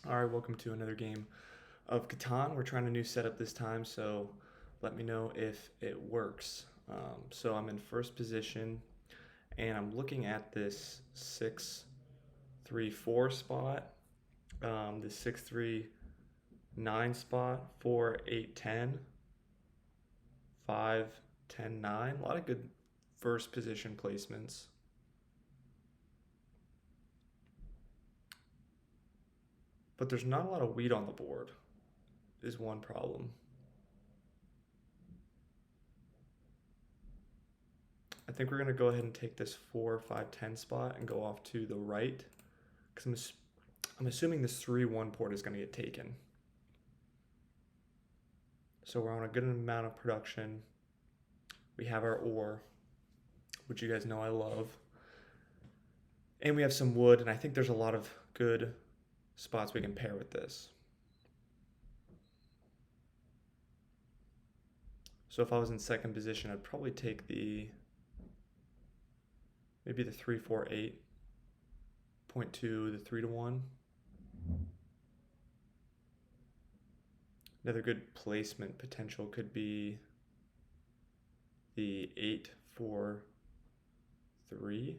All right, welcome to another game of Catan. We're trying a new setup this time, so let me know if it works. So I'm in first position, and I'm looking at this 6-3-4 spot, the 6-3-9 spot, 4-8-10, 5-10-9. A lot of good first position placements. But there's not a lot of wheat on the board, is one problem. I think we're going to go ahead and take this 4-5-10 spot and go off to the right, because I'm assuming this 3-1 port is going to get taken. So we're on a good amount of production. We have our ore, which you guys know I love. And we have some wood, and I think there's a lot of good spots we can pair with this. So if I was in second position, I'd probably take maybe the 3-4-8.2, the 3-1. Another good placement potential could be the 8-4-3,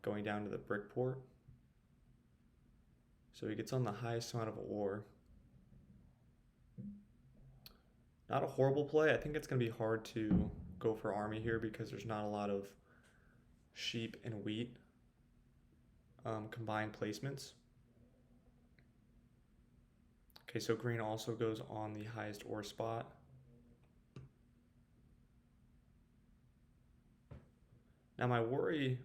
going down to the brick port. So he gets on the highest amount of ore. Not a horrible play. I think it's going to be hard to go for army here because there's not a lot of sheep and wheat combined placements. Okay, so green also goes on the highest ore spot. Now my worry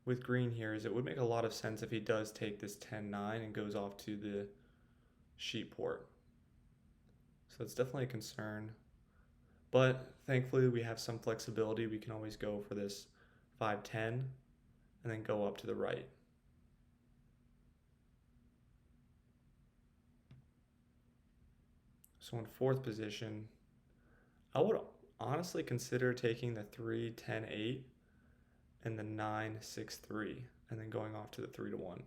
with green here is it would make a lot of sense if he does take this 10-9 and goes off to the sheep port. So that's definitely a concern. But thankfully we have some flexibility. We can always go for this 5-10 and then go up to the right. So in fourth position, I would honestly consider taking the 3-10-8 and the 9-6-3 and then going off to the 3-1.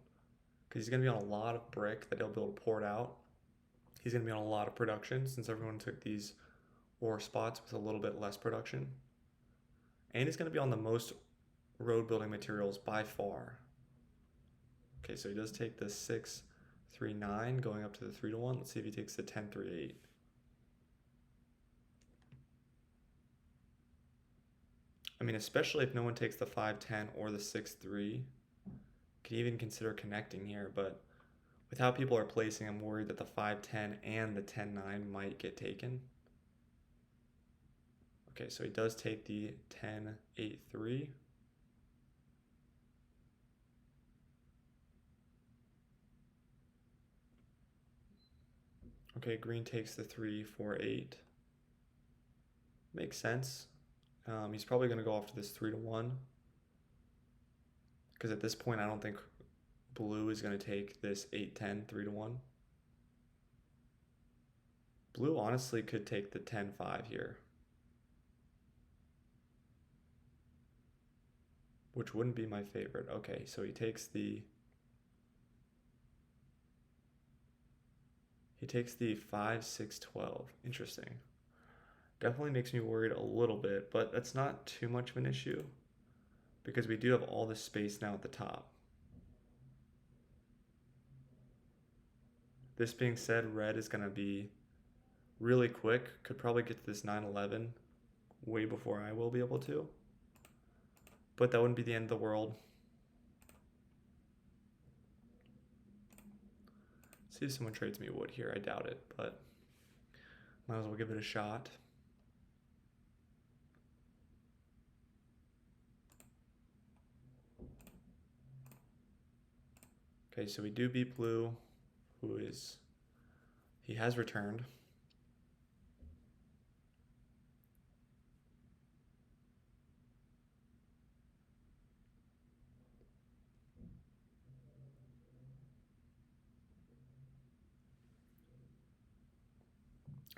Because he's going to be on a lot of brick that he'll be able to port out. He's going to be on a lot of production since everyone took these ore spots with a little bit less production. And he's going to be on the most road building materials by far. Okay, so he does take the 6-3-9 going up to the 3-1. Let's see if he takes the 10-3-8. I mean, especially if no one takes the 5-10 or the 6-3. Could even consider connecting here, but with how people are placing, I'm worried that the 5-10 and the 10-9 might get taken. Okay, so he does take the 10-8-3. Okay, green takes the 3-4-8. Makes sense. He's probably going to go off to this 3-1. Because at this point, I don't think blue is going to take this 8-10, 3-1. Blue honestly could take the 10-5 here, which wouldn't be my favorite. Okay, so he takes the 5-6-12. Interesting. Definitely makes me worried a little bit, but that's not too much of an issue because we do have all this space now at the top. This being said, red is going to be really quick. Could probably get to this 9-11 way before I will be able to. But that wouldn't be the end of the world. See if someone trades me wood here. I doubt it, but might as well give it a shot. Okay, so we do beat blue, he has returned.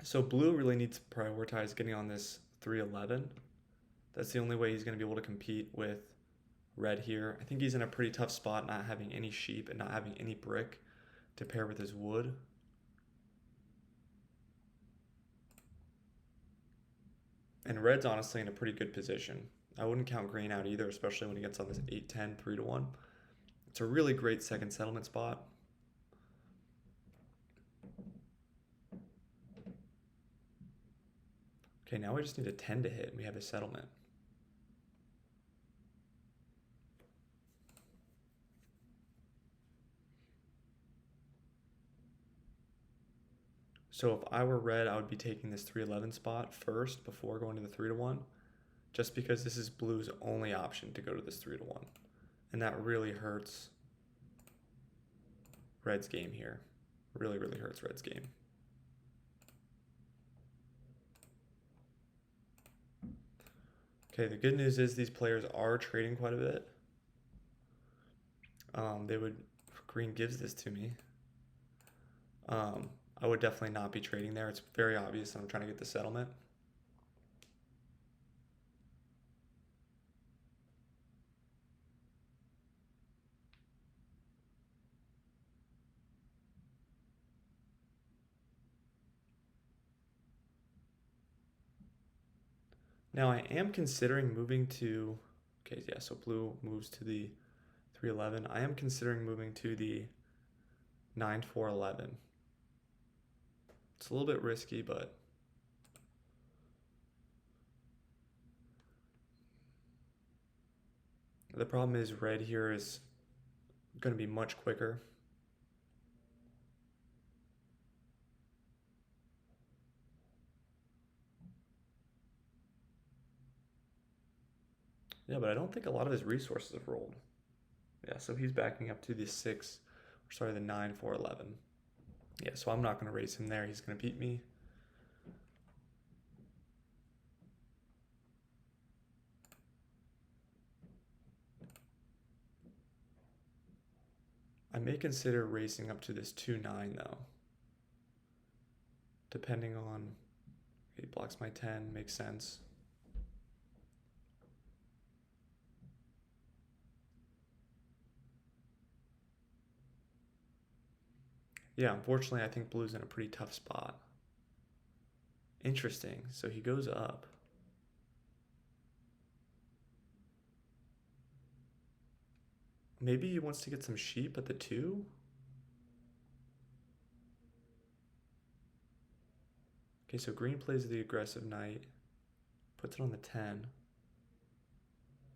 So blue really needs to prioritize getting on this 3-11. That's the only way he's going to be able to compete with red here. I think he's in a pretty tough spot, not having any sheep and not having any brick to pair with his wood. And red's honestly in a pretty good position. I wouldn't count green out either, especially when he gets on this 8-10, 3-1. It's a really great second settlement spot. Okay, now we just need a 10 to hit and we have a settlement. So if I were red, I would be taking this 3-11 spot first before going to the 3-1, just because this is blue's only option to go to this 3-1. And that really hurts red's game here. Really, really hurts red's game. Okay, the good news is these players are trading quite a bit. Green gives this to me. I would definitely not be trading there. It's very obvious that I'm trying to get the settlement. Now I am considering moving to, okay, yeah, so blue moves to the 3-11. I am considering moving to the 9-4-11. It's a little bit risky, but the problem is red here is going to be much quicker. Yeah, but I don't think a lot of his resources have rolled. Yeah, so he's backing up to the 9-4-11. Yeah, so I'm not going to raise him there. He's going to beat me. I may consider racing up to this 2-9 though. Depending on, he blocks my 10, makes sense. Yeah, unfortunately, I think blue's in a pretty tough spot. Interesting. So he goes up. Maybe he wants to get some sheep at the 2? Okay, so green plays the aggressive knight, puts it on the 10,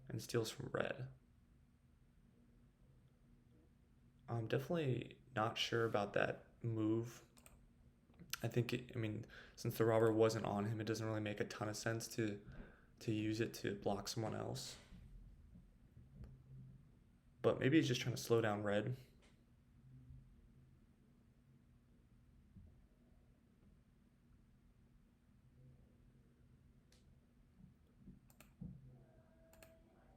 and steals from red. I'm definitely not sure about that move. I think, since the robber wasn't on him, it doesn't really make a ton of sense to use it to block someone else. But maybe he's just trying to slow down red.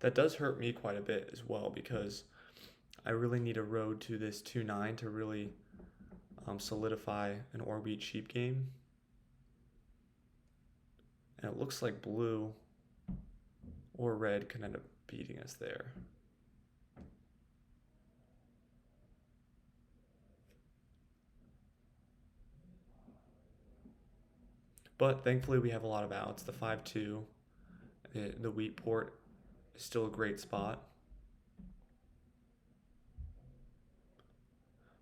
That does hurt me quite a bit as well, because I really need a road to this 2-9 to really solidify an or beat sheep game. And it looks like blue or red could end up beating us there. But thankfully we have a lot of outs. The 5-2, the wheat port is still a great spot.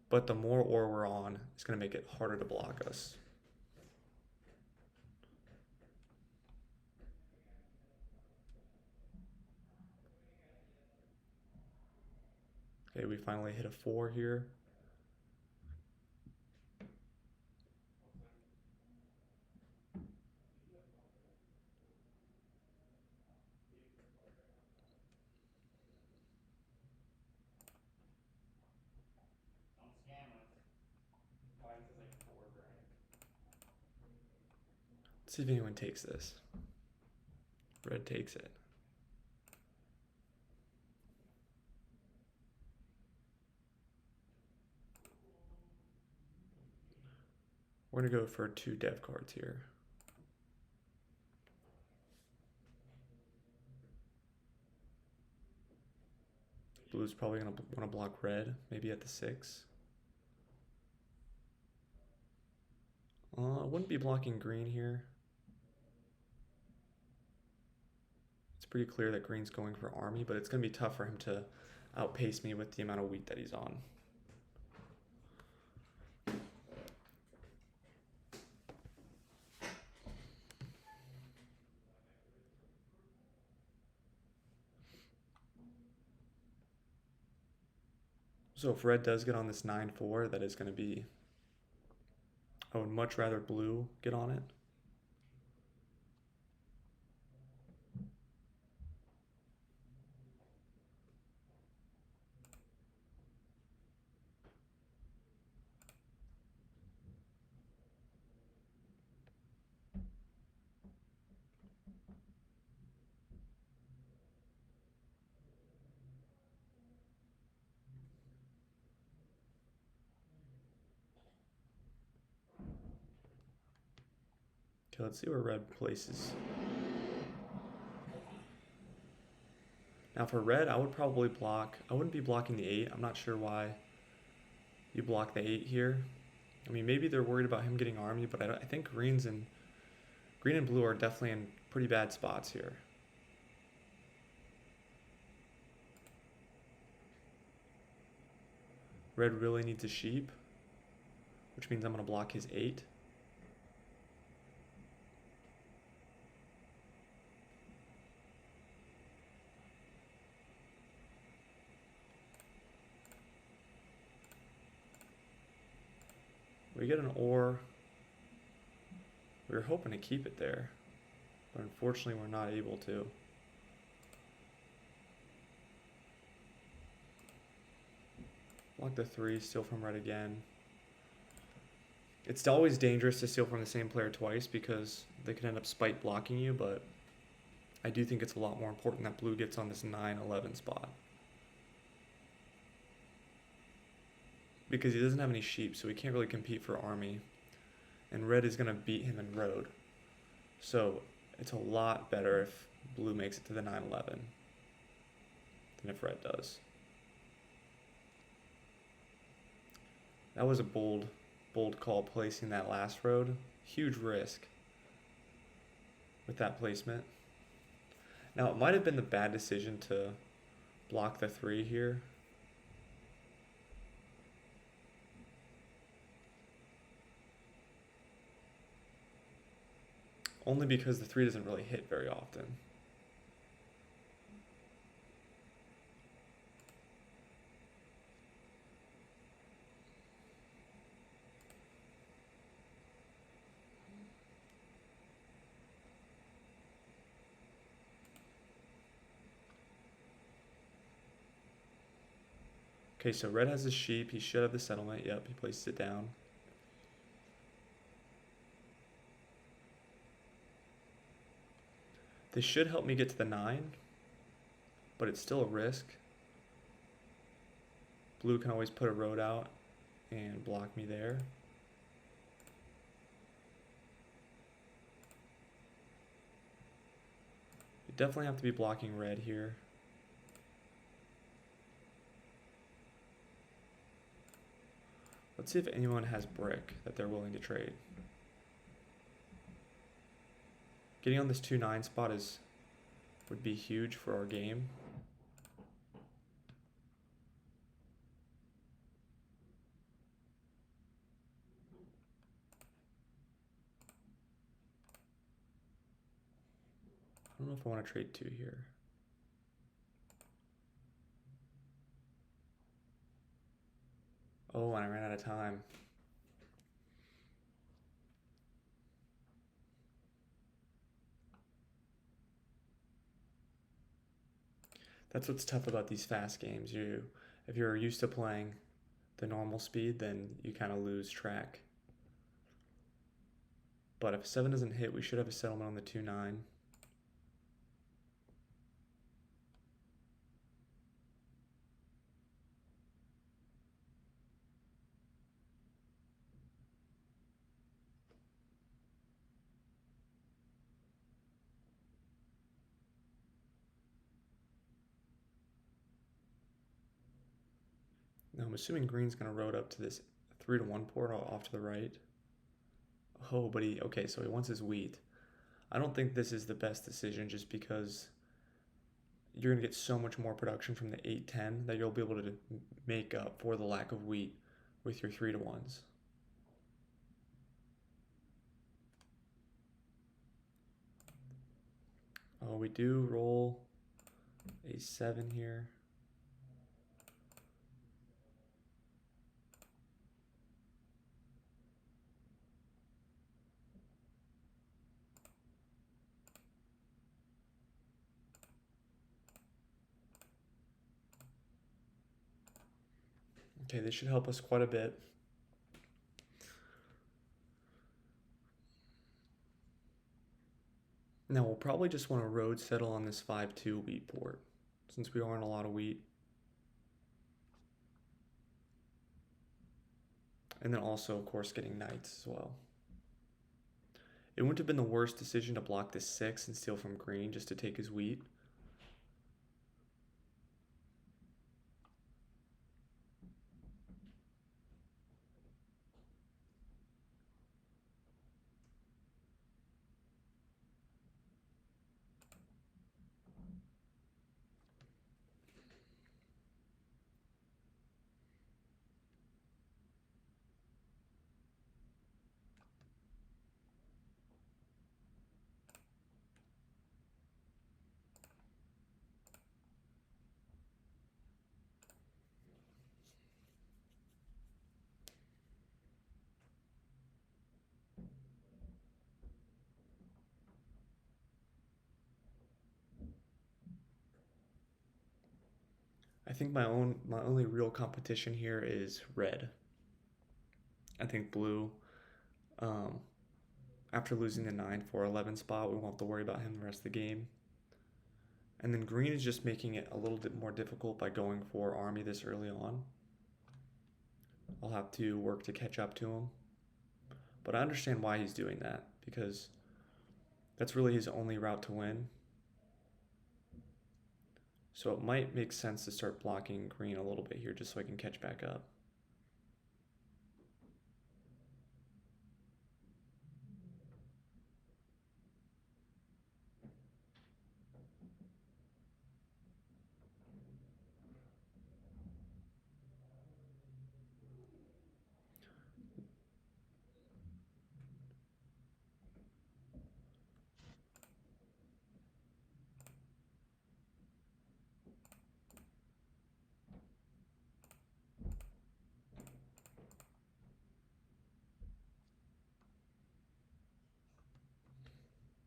But the more ore we're on, it's going to make it harder to block us. Okay, we finally hit a 4 here. Let's see if anyone takes this. Red takes it. We're going to go for 2 dev cards here. Blue's probably going to want to block red, maybe at the 6. I wouldn't be blocking green here. It's pretty clear that green's going for army, but it's going to be tough for him to outpace me with the amount of wheat that he's on. So if red does get on this 9-4, that is going to be... I would much rather blue get on it. Okay, let's see where red places. Now for red, I would probably block... I wouldn't be blocking the 8. I'm not sure why you block the 8 here. I mean, maybe they're worried about him getting army, but I think green and blue are definitely in pretty bad spots here. Red really needs a sheep, which means I'm going to block his 8. We get an ore. We were hoping to keep it there, but unfortunately we're not able to. Block the 3, steal from red again. It's always dangerous to steal from the same player twice because they could end up spite blocking you, but I do think it's a lot more important that blue gets on this 9-11 spot. Because he doesn't have any sheep, so he can't really compete for army. And red is going to beat him in road. So it's a lot better if blue makes it to the 9-11 than if red does. That was a bold call placing that last road. Huge risk with that placement. Now it might have been the bad decision to block the 3 here. Only because the 3 doesn't really hit very often. Okay, so red has his sheep. He should have the settlement. Yep, he places it down. This should help me get to the 9, but it's still a risk. Blue can always put a road out and block me there. You definitely have to be blocking red here. Let's see if anyone has brick that they're willing to trade. Getting on this 2-9 spot would be huge for our game. I don't know if I want to trade 2 here. Oh, and I ran out of time. That's what's tough about these fast games. If you're used to playing the normal speed, then you kind of lose track. But if 7 doesn't hit, we should have a settlement on the 2-9. Now I'm assuming green's going to road up to this 3 to 1 port off to the right. Oh, but okay, so he wants his wheat. I don't think this is the best decision just because you're going to get so much more production from the 8-10 that you'll be able to make up for the lack of wheat with your 3 to 1s. Oh, we do roll a 7 here. Okay, this should help us quite a bit. Now we'll probably just want to road settle on this 5-2 wheat port, since we aren't a lot of wheat. And then also, of course, getting knights as well. It wouldn't have been the worst decision to block this 6 and steal from green just to take his wheat. I think my only real competition here is red. I think blue, um, after losing the 9-4-11 spot, we won't have to worry about him the rest of the game. And then green is just making it a little bit more difficult by going for army this early on. I'll have to work to catch up to him. But I understand why he's doing that, because that's really his only route to win. So it might make sense to start blocking green a little bit here just so I can catch back up.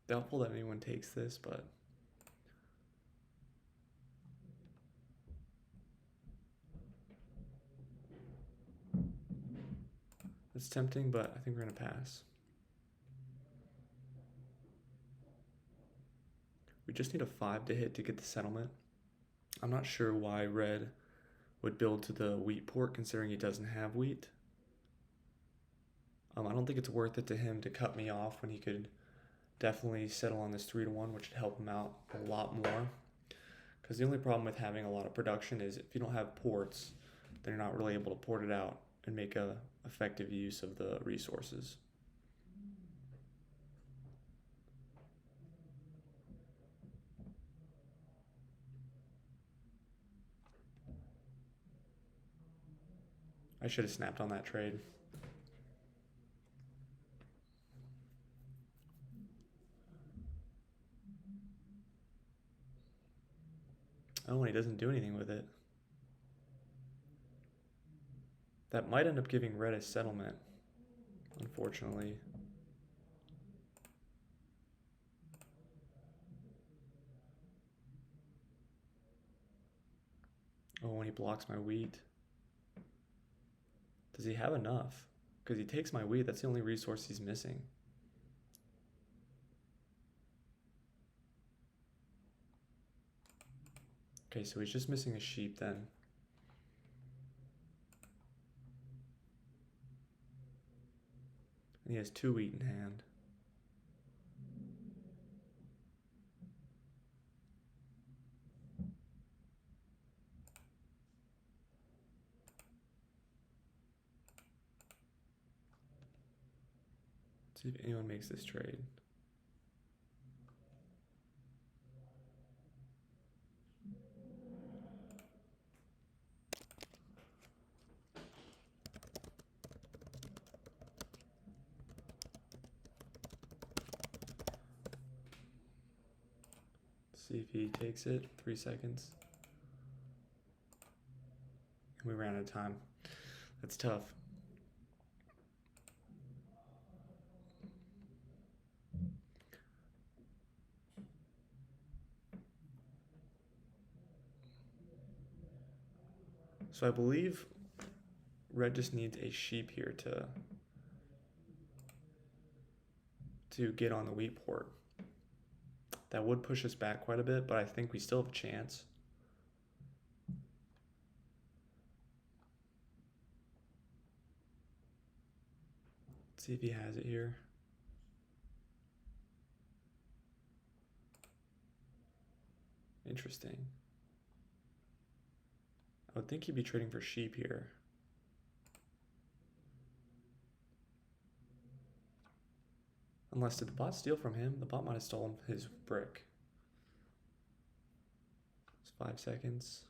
Doubtful that anyone takes this, but it's tempting, but I think we're going to pass. We just need a 5 to hit to get the settlement. I'm not sure why red would build to the wheat port considering he doesn't have wheat. I don't think it's worth it to him to cut me off when he could definitely settle on this 3 to 1, which would help him out a lot more. Because the only problem with having a lot of production is if you don't have ports, then you're not really able to port it out and make a effective use of the resources. I should have snapped on that trade. Oh, and he doesn't do anything with it. That might end up giving red a settlement, unfortunately. Oh, when he blocks my wheat. Does he have enough? Because he takes my wheat, that's the only resource he's missing. Okay, so he's just missing a sheep then. And he has 2 wheat in hand. See if anyone makes this trade. See if he takes it. 3 seconds. And we ran out of time. That's tough. So I believe red just needs a sheep here to get on the wheat port. That would push us back quite a bit, but I think we still have a chance. Let's see if he has it here. Interesting. I would think he'd be trading for sheep here. Unless, did the bot steal from him? The bot might have stolen his brick. It's 5 seconds.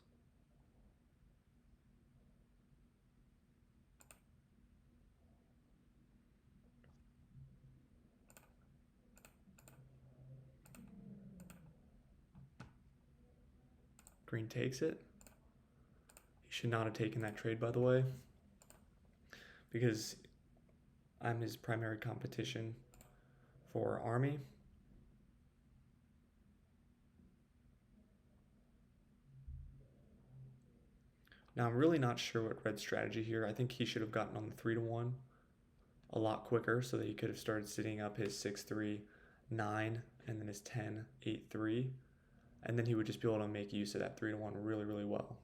Green takes it. He should not have taken that trade, by the way, because I'm his primary competition for army. Now, I'm really not sure what red's strategy here. I think he should have gotten on the 3-1 a lot quicker so that he could have started sitting up his 6-3, 9, and then his 10, 8, 3. And then he would just be able to make use of that 3-1 really, really well.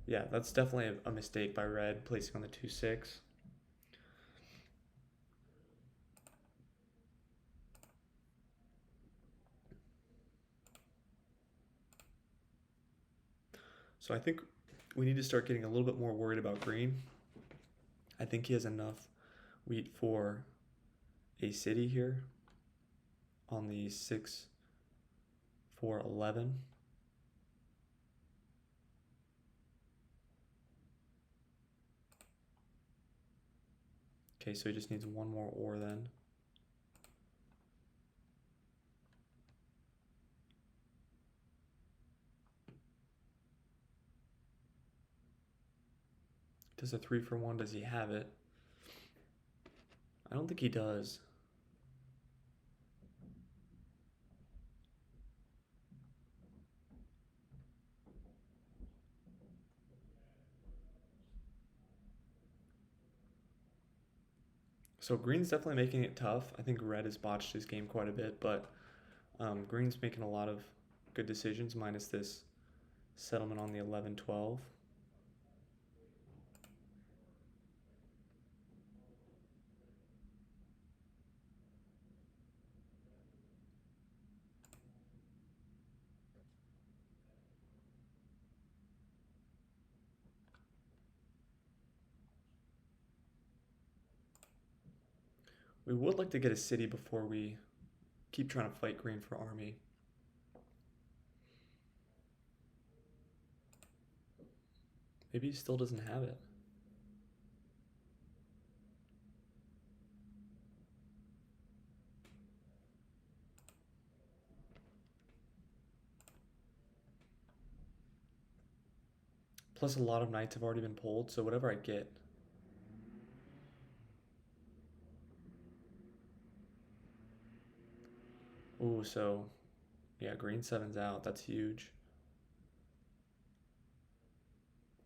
Yeah, that's definitely a mistake by red, placing on the 2-6. So I think we need to start getting a little bit more worried about green. I think he has enough wheat for a city here on the 6, 4, 11. Okay, so he just needs one more ore then. Does a 3-for-1, does he have it? I don't think he does. So green's definitely making it tough. I think red has botched his game quite a bit, but green's making a lot of good decisions, minus this settlement on the 11-12. We would like to get a city before we keep trying to fight green for army. Maybe he still doesn't have it. Plus a lot of knights have already been pulled, so whatever I get. Ooh, so yeah, green 7's out. That's huge.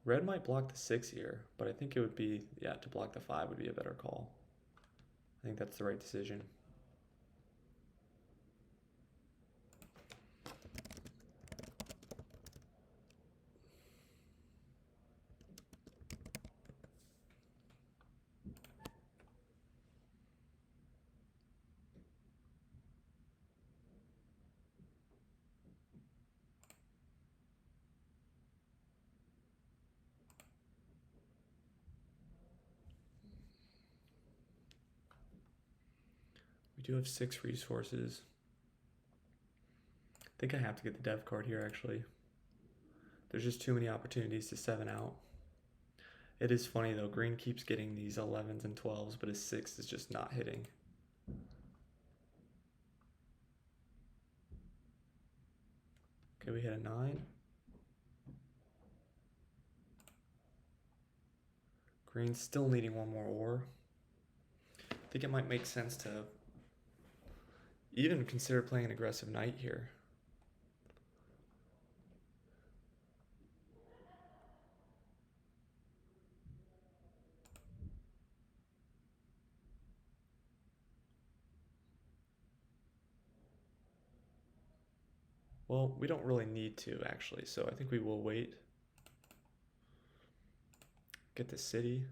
Red might block the 6 here, but I think it would be, yeah, to block the 5 would be a better call. I think that's the right decision. We do have 6 resources. I think I have to get the dev card here, actually. There's just too many opportunities to 7 out. It is funny, though. Green keeps getting these 11s and 12s, but his 6 is just not hitting. Okay, we hit a 9. Green's still needing one more ore. I think it might make sense to even consider playing an aggressive knight here. Well, we don't really need to, actually, so I think we will wait. Get the city.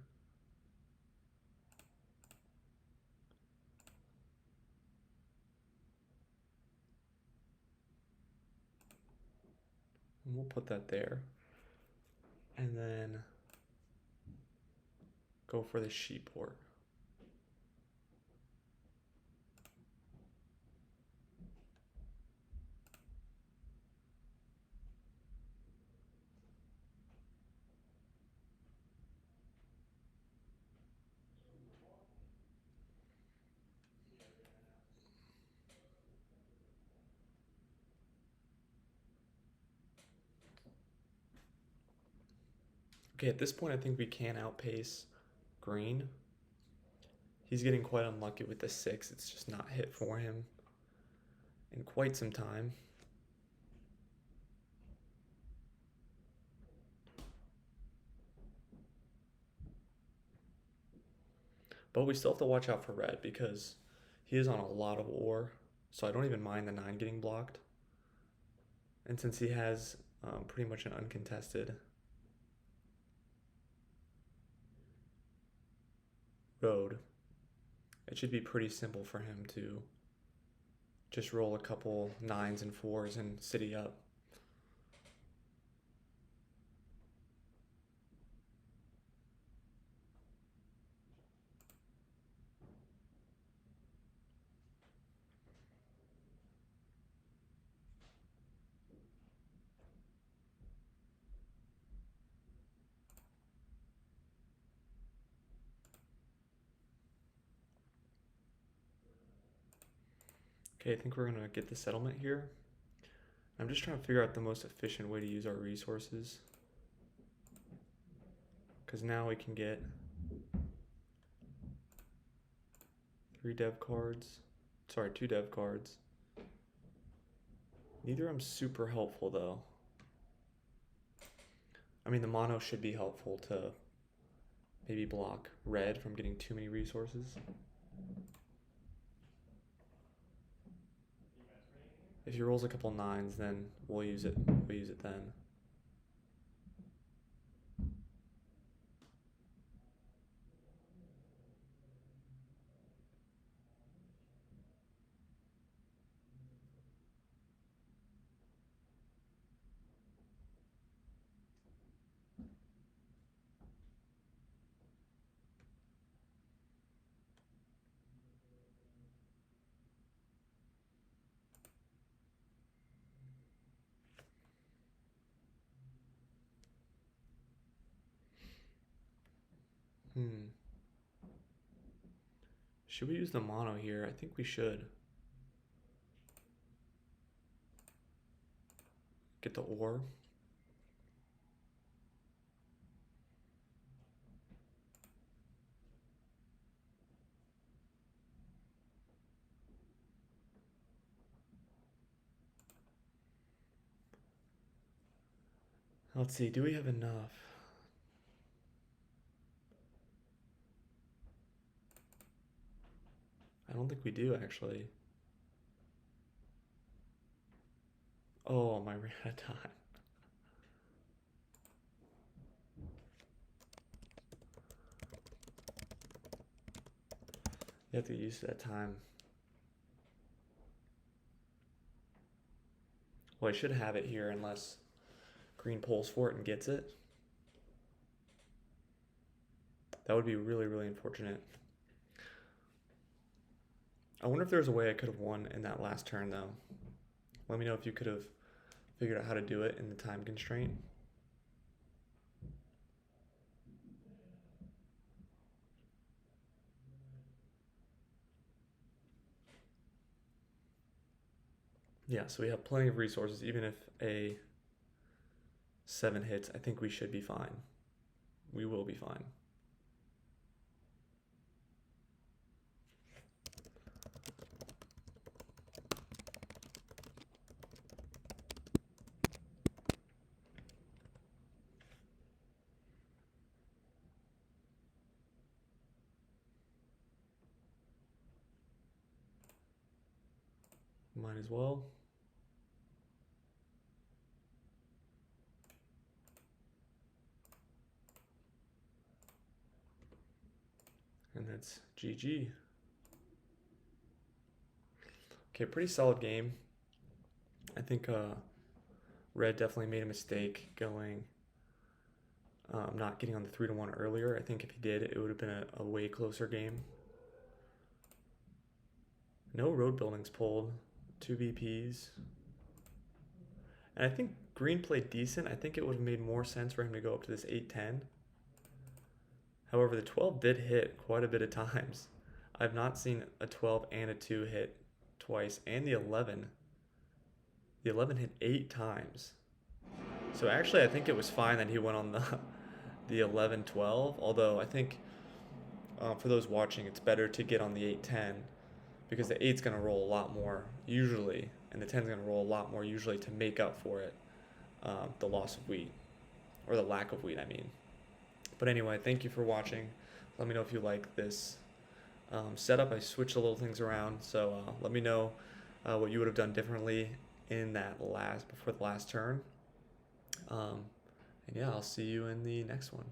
And we'll put that there. And then go for the sheep port. Okay, at this point, I think we can outpace Green. He's getting quite unlucky with the 6. It's just not hit for him in quite some time. But we still have to watch out for red because he is on a lot of ore, so I don't even mind the 9 getting blocked. And since he has pretty much an uncontested road, it should be pretty simple for him to just roll a couple 9s and 4s and city up. Okay, I think we're gonna get the settlement here. I'm just trying to figure out the most efficient way to use our resources. Because now we can get 3 dev cards. Sorry, 2 dev cards. Neither of them super helpful though. I mean, the mono should be helpful to maybe block red from getting too many resources. If he rolls a couple 9s, then we'll use it. We'll use it then. Should we use the mono here? I think we should. Get the ore. Let's see, do we have enough? I don't think we do, actually. Oh, my ran out of time. You have to get used to that time. Well, I should have it here unless Green pulls for it and gets it. That would be really, really unfortunate. I wonder if there's a way I could have won in that last turn, though. Let me know if you could have figured out how to do it in the time constraint. Yeah, so we have plenty of resources. Even if a 7 hits, I think we should be fine. We will be fine. Might as well. And that's GG. Okay, pretty solid game. I think Red definitely made a mistake going, not getting on the 3-1 earlier. I think if he did, it would have been a way closer game. No road buildings pulled, 2 VPs. And I think Green played decent. I think it would have made more sense for him to go up to this 8-10. However, the 12 did hit quite a bit of times. I've not seen a 12 and a 2 hit twice, and the 11. The 11 hit 8 times. So actually, I think it was fine that he went on the 11-12. Although I think for those watching, it's better to get on the 8-10 because the 8's going to roll a lot more usually, and the 10's going to roll a lot more usually to make up for it, the loss of wheat, or the lack of wheat, I mean. But anyway, thank you for watching. Let me know if you like this setup. I switched a little things around, so let me know what you would have done differently in that before the last turn. And yeah, I'll see you in the next one.